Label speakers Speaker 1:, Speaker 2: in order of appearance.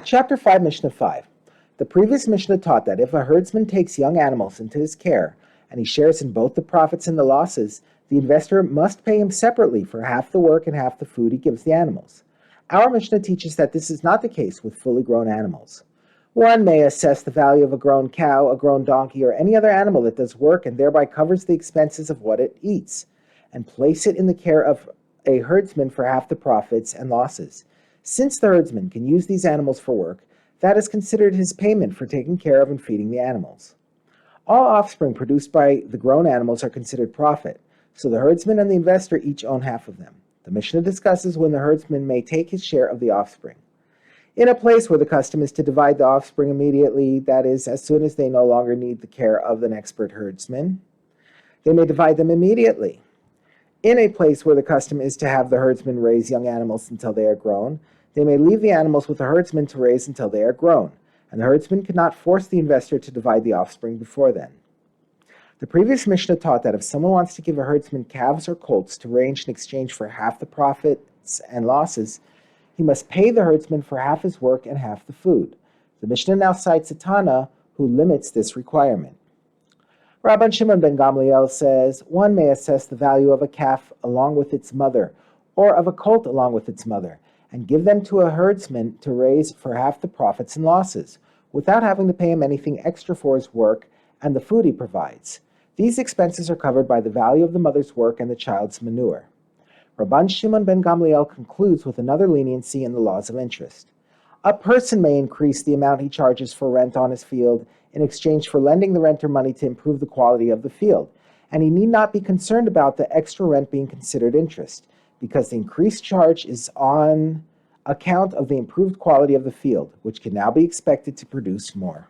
Speaker 1: Chapter 5, Mishnah 5. The previous Mishnah taught that if a herdsman takes young animals into his care, and he shares in both the profits and the losses, the investor must pay him separately for half the work and half the food he gives the animals. Our Mishnah teaches that this is not the case with fully grown animals. One may assess the value of a grown cow, a grown donkey, or any other animal that does work and thereby covers the expenses of what it eats, and place it in the care of a herdsman for half the profits and losses. Since the herdsman can use these animals for work, that is considered his payment for taking care of and feeding the animals. All offspring produced by the grown animals are considered profit, so the herdsman and the investor each own half of them. The Mishnah discusses when the herdsman may take his share of the offspring. In a place where the custom is to divide the offspring immediately, that is, as soon as they no longer need the care of an expert herdsman, they may divide them immediately. In a place where the custom is to have the herdsman raise young animals until they are grown, they may leave the animals with the herdsman to raise until they are grown, and the herdsman cannot force the investor to divide the offspring before then. The previous Mishnah taught that if someone wants to give a herdsman calves or colts to range in exchange for half the profits and losses, he must pay the herdsman for half his work and half the food. The Mishnah now cites a Tana who limits this requirement. Rabban Shimon ben Gamliel says, one may assess the value of a calf along with its mother, or of a colt along with its mother, and give them to a herdsman to raise for half the profits and losses, without having to pay him anything extra for his work and the food he provides. These expenses are covered by the value of the mother's work and the child's manure. Rabban Shimon ben Gamliel concludes with another leniency in the laws of interest. A person may increase the amount he charges for rent on his field in exchange for lending the renter money to improve the quality of the field, and he need not be concerned about the extra rent being considered interest, because the increased charge is on account of the improved quality of the field, which can now be expected to produce more.